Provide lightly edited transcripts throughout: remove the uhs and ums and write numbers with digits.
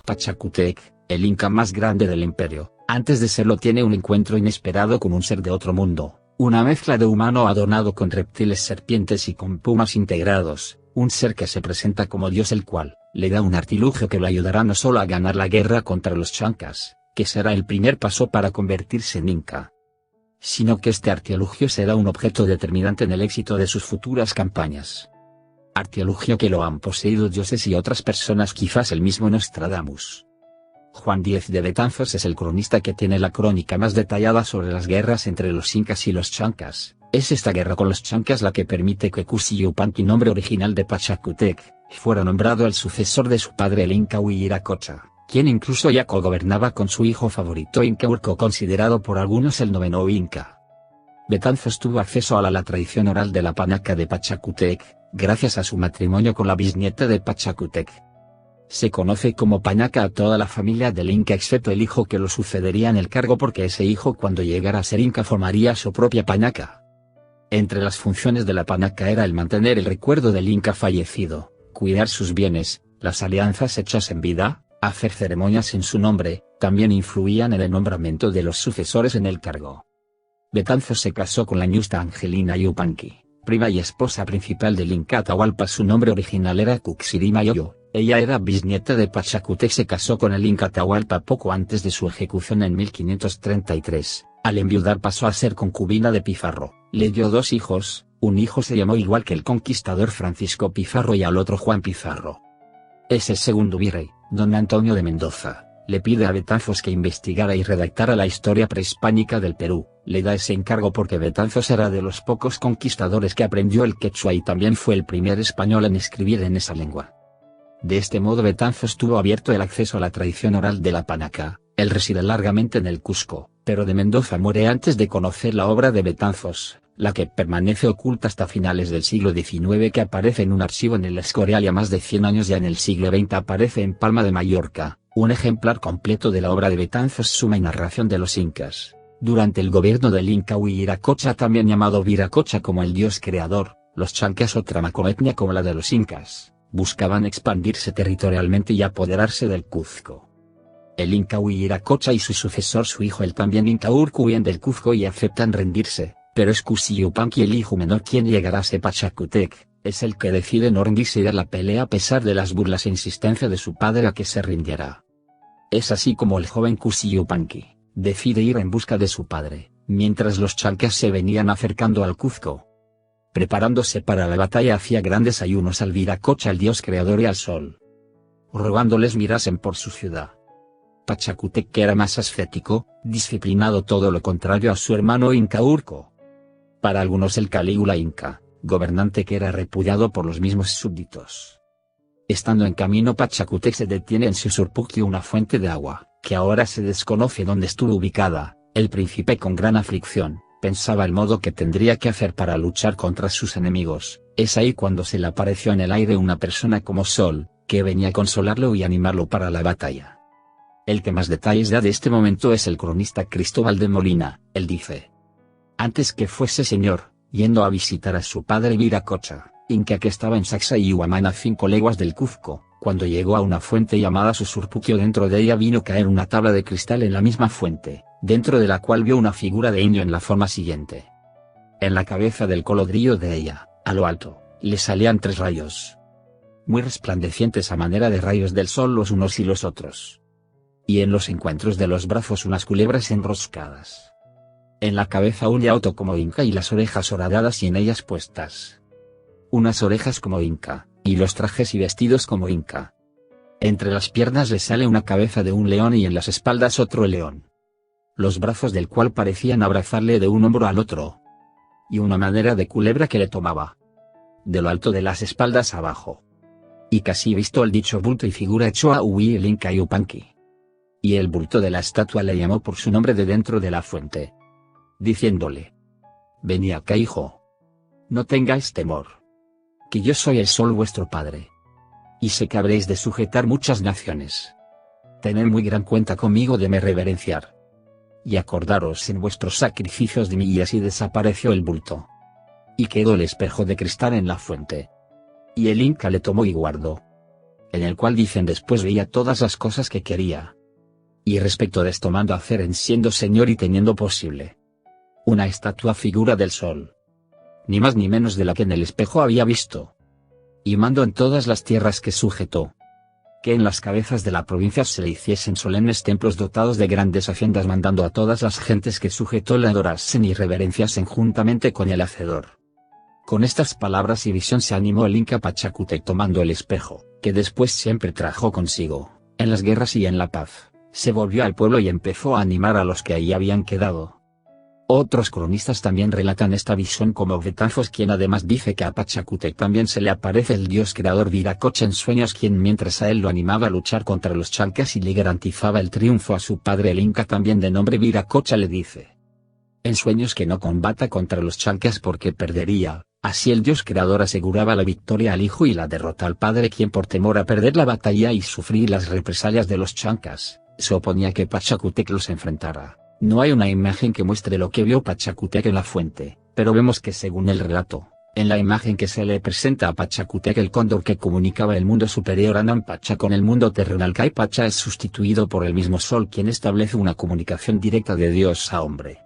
Pachacútec, el inca más grande del imperio, antes de serlo tiene un encuentro inesperado con un ser de otro mundo, una mezcla de humano adornado con reptiles, serpientes y con pumas integrados, un ser que se presenta como Dios, el cual le da un artilugio que lo ayudará no solo a ganar la guerra contra los chancas, que será el primer paso para convertirse en inca, sino que este artilugio será un objeto determinante en el éxito de sus futuras campañas. Artilugio que lo han poseído dioses y otras personas, quizás el mismo Nostradamus. Juan Díez de Betanzos es el cronista que tiene la crónica más detallada sobre las guerras entre los incas y los chancas. Es esta guerra con los chancas la que permite que Cusi Yupanqui, nombre original de Pachacútec, fuera nombrado el sucesor de su padre, el inca Huiracocha, quien incluso ya cogobernaba con su hijo favorito Inca Urco, considerado por algunos el noveno inca. Betanzos tuvo acceso a la tradición oral de la panaca de Pachacútec, gracias a su matrimonio con la bisnieta de Pachacútec. Se conoce como panaca a toda la familia del inca excepto el hijo que lo sucedería en el cargo, porque ese hijo, cuando llegara a ser inca, formaría su propia panaca. Entre las funciones de la panaca era el mantener el recuerdo del inca fallecido, cuidar sus bienes, las alianzas hechas en vida, hacer ceremonias en su nombre, también influían en el nombramiento de los sucesores en el cargo. Betanzos se casó con la ñusta Angelina Yupanqui, prima y esposa principal del inca Atahualpa. Su nombre original era Cuxirimayoyo. Ella era bisnieta de Pachacútec. Se casó con el inca Atahualpa poco antes de su ejecución en 1533. Al enviudar pasó a ser concubina de Pizarro. Le dio 2 hijos, un hijo se llamó igual que el conquistador Francisco Pizarro y al otro Juan Pizarro. Ese segundo virrey, don Antonio de Mendoza, le pide a Betanzos que investigara y redactara la historia prehispánica del Perú. Le da ese encargo porque Betanzos era de los pocos conquistadores que aprendió el quechua y también fue el primer español en escribir en esa lengua. De este modo Betanzos tuvo abierto el acceso a la tradición oral de la panaca. Él reside largamente en el Cusco, pero de Mendoza muere antes de conocer la obra de Betanzos, la que permanece oculta hasta finales del siglo XIX, que aparece en un archivo en el Escorial, y a más de 100 años ya en el siglo XX aparece en Palma de Mallorca, un ejemplar completo de la obra de Betanzos, suma y narración de los incas. Durante el gobierno del inca Huiracocha, también llamado Viracocha como el dios creador, los chancas, otra macroetnia como la de los incas, buscaban expandirse territorialmente y apoderarse del Cuzco. El inca Huiracocha y su sucesor, su hijo el también inca Urco, huyen del Cuzco y aceptan rendirse, pero es Cusi Yupanqui, el hijo menor, quien llegará a ser Pachacútec. Es el que decide no rendirse y dar la pelea a pesar de las burlas e insistencia de su padre a que se rindiera. Es así como el joven Cusi Yupanqui decide ir en busca de su padre, mientras los chancas se venían acercando al Cuzco. Preparándose para la batalla, hacía grandes ayunos al Viracocha, el dios creador, y al sol, rogándoles mirasen por su ciudad. Pachacútec, que era más ascético, disciplinado, todo lo contrario a su hermano inca Urco. Para algunos el Calígula inca, gobernante que era repudiado por los mismos súbditos. Estando en camino, Pachacútec se detiene en Susurpuquio, una fuente de agua, que ahora se desconoce dónde estuvo ubicada. El príncipe, con gran aflicción, pensaba el modo que tendría que hacer para luchar contra sus enemigos. Es ahí cuando se le apareció en el aire una persona como Sol, que venía a consolarlo y animarlo para la batalla. El que más detalles da de este momento es el cronista Cristóbal de Molina. Él dice: antes que fuese señor, yendo a visitar a su padre Viracocha, inca que estaba en Saxa y Huamana, a 5 leguas del Cuzco, cuando llegó a una fuente llamada Susurpuquio, dentro de ella vino caer una tabla de cristal en la misma fuente, dentro de la cual vio una figura de indio en la forma siguiente. En la cabeza del colodrillo de ella, a lo alto, le salían 3 rayos, muy resplandecientes a manera de rayos del sol los unos y los otros. Y en los encuentros de los brazos unas culebras enroscadas. En la cabeza un yauto como inca y las orejas horadadas y en ellas puestas unas orejas como inca, y los trajes y vestidos como inca. Entre las piernas le sale una cabeza de un león y en las espaldas otro león, los brazos del cual parecían abrazarle de un hombro al otro, y una madera de culebra que le tomaba de lo alto de las espaldas abajo. Y casi visto el dicho bulto y figura echó a huir el inca Yupanqui. Y el bulto de la estatua le llamó por su nombre de dentro de la fuente, diciéndole: venid acá, hijo, no tengáis temor, que yo soy el sol vuestro padre, y sé que habréis de sujetar muchas naciones. Tened muy gran cuenta conmigo de me reverenciar, y acordaros en vuestros sacrificios de mí. Y así desapareció el bulto, y quedó el espejo de cristal en la fuente. Y el inca le tomó y guardó. en el cual dicen después veía todas las cosas que quería. Y respecto de esto mando hacer en siendo Señor y teniendo posible una estatua figura del sol, ni más ni menos de la que en el espejo había visto. Y mando en todas las tierras que sujetó, que en las cabezas de la provincia se le hiciesen solemnes templos dotados de grandes haciendas, mandando a todas las gentes que sujetó le adorasen y reverenciasen juntamente con el Hacedor. Con estas palabras y visión se animó el Inca Pachacútec tomando el espejo, que después siempre trajo consigo, en las guerras y en la paz, se volvió al pueblo y empezó a animar a los que ahí habían quedado. Otros cronistas también relatan esta visión como Betanzos, quien además dice que a Pachacútec también se le aparece el dios creador Viracocha en sueños, quien mientras a él lo animaba a luchar contra los chalcas y le garantizaba el triunfo a su padre el Inca también de nombre Viracocha le dice en sueños que no combata contra los chalcas porque perdería. Así el dios creador aseguraba la victoria al hijo y la derrota al padre, quien por temor a perder la batalla y sufrir las represalias de los chalcas, se oponía a que Pachacútec los enfrentara. No hay una imagen que muestre lo que vio Pachacútec en la fuente, pero vemos que según el relato, en la imagen que se le presenta a Pachacútec el cóndor que comunicaba el mundo superior Anam-Pacha con el mundo terrenal Caipacha es sustituido por el mismo sol, quien establece una comunicación directa de Dios a hombre.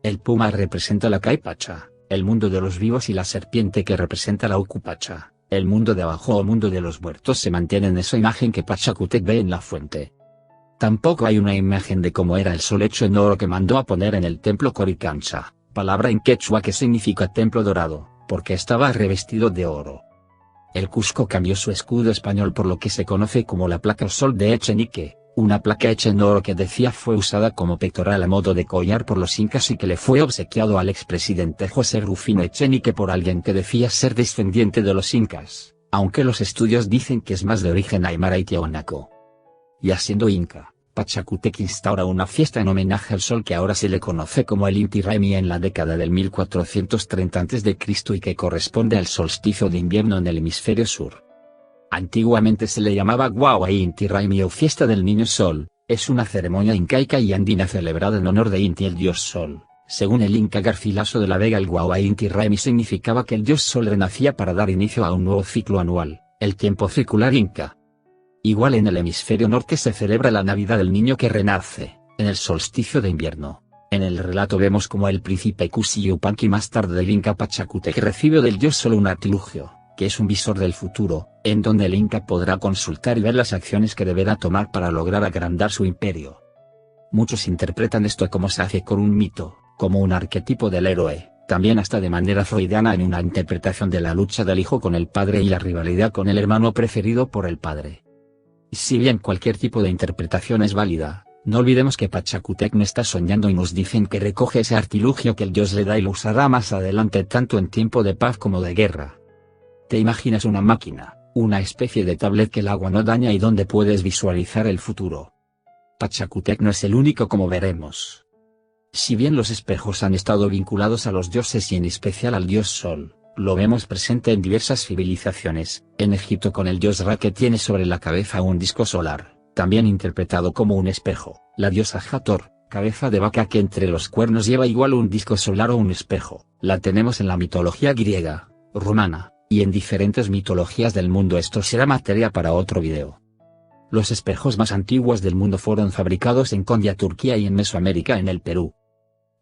El puma representa la Caipacha, el mundo de los vivos, y la serpiente que representa la Ucupacha, el mundo de abajo o mundo de los muertos, se mantiene en esa imagen que Pachacútec ve en la fuente. Tampoco hay una imagen de cómo era el sol hecho en oro que mandó a poner en el templo Coricancha, palabra en quechua que significa templo dorado, porque estaba revestido de oro. El Cusco cambió su escudo español por lo que se conoce como la placa o sol de Echenique, una placa hecha en oro que decía fue usada como pectoral a modo de collar por los incas y que le fue obsequiado al expresidente José Rufino Echenique por alguien que decía ser descendiente de los incas, aunque los estudios dicen que es más de origen aymara y tiahuanaco. Ya siendo inca, Pachacútec instaura una fiesta en homenaje al sol que ahora se le conoce como el Inti Raymi en la década del 1430 a.C. y que corresponde al solsticio de invierno en el hemisferio sur. Antiguamente se le llamaba Guagua Inti Raymi o fiesta del niño sol. Es una ceremonia incaica y andina celebrada en honor de Inti, el dios sol. Según el Inca Garcilaso de la Vega, el Guagua Inti Raymi significaba que el dios sol renacía para dar inicio a un nuevo ciclo anual, el tiempo circular inca. Igual en el hemisferio norte se celebra la Navidad del Niño que renace, en el solsticio de invierno. En el relato vemos como el príncipe Cusi Yupanqui, más tarde del Inca Pachacútec, recibe del dios sol un artilugio, que es un visor del futuro, en donde el Inca podrá consultar y ver las acciones que deberá tomar para lograr agrandar su imperio. Muchos interpretan esto como se hace con un mito, como un arquetipo del héroe, también hasta de manera freudiana en una interpretación de la lucha del hijo con el padre y la rivalidad con el hermano preferido por el padre. Si bien cualquier tipo de interpretación es válida, no olvidemos que Pachacútec no está soñando y nos dicen que recoge ese artilugio que el dios le da y lo usará más adelante tanto en tiempo de paz como de guerra. ¿Te imaginas una máquina, una especie de tablet que el agua no daña y donde puedes visualizar el futuro? Pachacútec no es el único, como veremos. Si bien los espejos han estado vinculados a los dioses y en especial al dios sol, lo vemos presente en diversas civilizaciones. En Egipto con el dios Ra, que tiene sobre la cabeza un disco solar, también interpretado como un espejo; la diosa Hathor, cabeza de vaca que entre los cuernos lleva igual un disco solar o un espejo, la tenemos en la mitología griega, romana, y en diferentes mitologías del mundo. Esto será materia para otro video. Los espejos más antiguos del mundo fueron fabricados en Kondia, Turquía, y en Mesoamérica, en el Perú.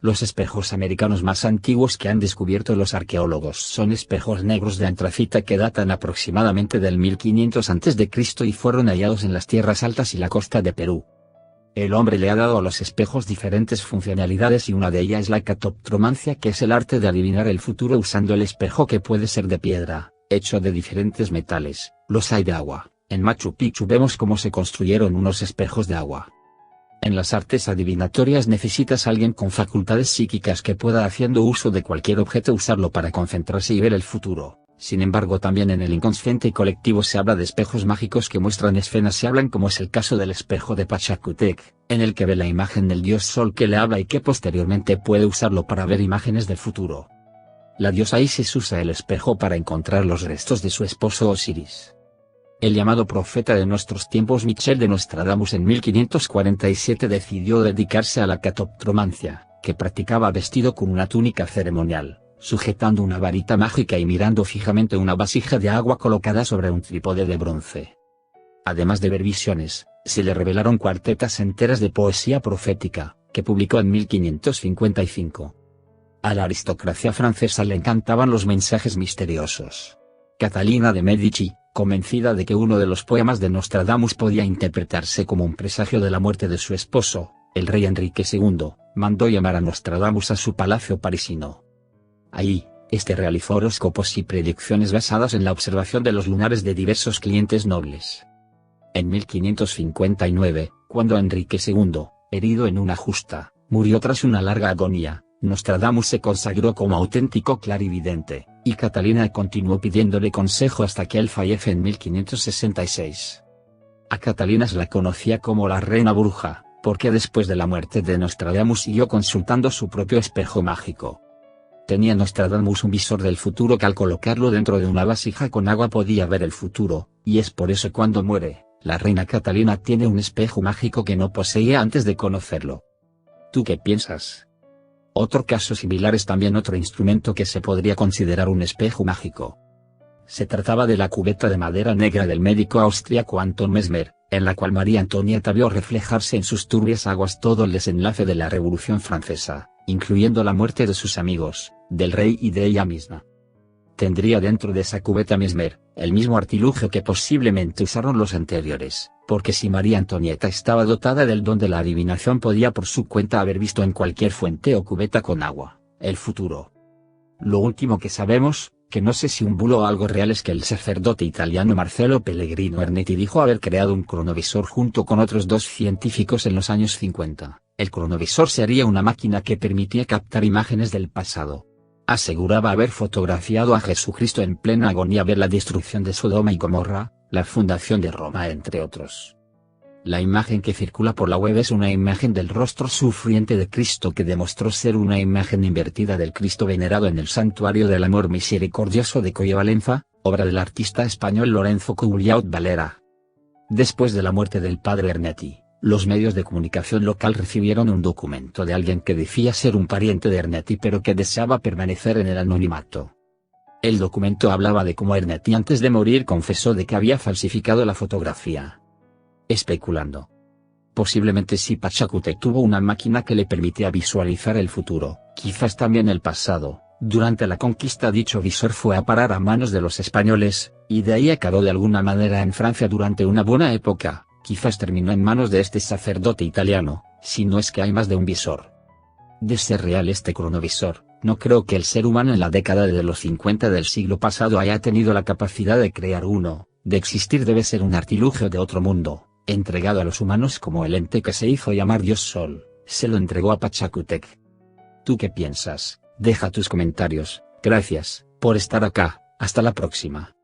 Los espejos americanos más antiguos que han descubierto los arqueólogos son espejos negros de antracita que datan aproximadamente del 1500 a.C. y fueron hallados en las tierras altas y la costa de Perú. El hombre le ha dado a los espejos diferentes funcionalidades y una de ellas es la catoptromancia, que es el arte de adivinar el futuro usando el espejo, que puede ser de piedra, hecho de diferentes metales. Los hay de agua. En Machu Picchu vemos cómo se construyeron unos espejos de agua. En las artes adivinatorias necesitas a alguien con facultades psíquicas que pueda, haciendo uso de cualquier objeto, usarlo para concentrarse y ver el futuro. Sin embargo, también en el inconsciente colectivo se habla de espejos mágicos que muestran escenas y hablan, como es el caso del espejo de Pachacútec, en el que ve la imagen del dios sol que le habla y que posteriormente puede usarlo para ver imágenes del futuro. La diosa Isis usa el espejo para encontrar los restos de su esposo Osiris. El llamado profeta de nuestros tiempos Michel de Nostradamus en 1547 decidió dedicarse a la catoptromancia, que practicaba vestido con una túnica ceremonial, sujetando una varita mágica y mirando fijamente una vasija de agua colocada sobre un trípode de bronce. Además de ver visiones, se le revelaron cuartetas enteras de poesía profética, que publicó en 1555. A la aristocracia francesa le encantaban los mensajes misteriosos. Catalina de Medici, convencida de que uno de los poemas de Nostradamus podía interpretarse como un presagio de la muerte de su esposo, el rey Enrique II, mandó llamar a Nostradamus a su palacio parisino. Ahí, este realizó horóscopos y predicciones basadas en la observación de los lunares de diversos clientes nobles. En 1559, cuando Enrique II, herido en una justa, murió tras una larga agonía, Nostradamus se consagró como auténtico clarividente, y Catalina continuó pidiéndole consejo hasta que él fallece en 1566. A Catalina se la conocía como la reina bruja, porque después de la muerte de Nostradamus siguió consultando su propio espejo mágico. Tenía Nostradamus un visor del futuro que al colocarlo dentro de una vasija con agua podía ver el futuro, y es por eso cuando muere, la reina Catalina tiene un espejo mágico que no poseía antes de conocerlo. ¿Tú qué piensas? Otro caso similar es también otro instrumento que se podría considerar un espejo mágico. Se trataba de la cubeta de madera negra del médico austríaco Anton Mesmer, en la cual María Antonieta vio reflejarse en sus turbias aguas todo el desenlace de la Revolución Francesa, incluyendo la muerte de sus amigos, del rey y de ella misma. Tendría dentro de esa cubeta Mesmer, el mismo artilugio que posiblemente usaron los anteriores, porque si María Antonieta estaba dotada del don de la adivinación podía por su cuenta haber visto en cualquier fuente o cubeta con agua, el futuro. Lo último que sabemos, que no sé si un bulo o algo real, es que el sacerdote italiano Marcello Pellegrino Ernetti dijo haber creado un cronovisor junto con otros dos científicos en los años 50. El cronovisor sería una máquina que permitía captar imágenes del pasado. Aseguraba haber fotografiado a Jesucristo en plena agonía, ver la destrucción de Sodoma y Gomorra, la fundación de Roma, entre otros. La imagen que circula por la web es una imagen del rostro sufriente de Cristo que demostró ser una imagen invertida del Cristo venerado en el Santuario del Amor Misericordioso de Colle Valenza, obra del artista español Lorenzo Couliaut Valera. Después de la muerte del padre Ernetti, los medios de comunicación local recibieron un documento de alguien que decía ser un pariente de Ernetti pero que deseaba permanecer en el anonimato. El documento hablaba de cómo Ernetti antes de morir confesó de que había falsificado la fotografía. Especulando. Posiblemente si Pachacútec tuvo una máquina que le permitía visualizar el futuro, quizás también el pasado. Durante la conquista dicho visor fue a parar a manos de los españoles, y de ahí acabó de alguna manera en Francia durante una buena época. Quizás terminó en manos de este sacerdote italiano, si no es que hay más de un visor. De ser real este cronovisor, no creo que el ser humano en la década de los 50 del siglo pasado haya tenido la capacidad de crear uno. De existir debe ser un artilugio de otro mundo, entregado a los humanos como el ente que se hizo llamar Dios Sol, se lo entregó a Pachacútec. ¿Tú qué piensas? Deja tus comentarios. Gracias por estar acá, hasta la próxima.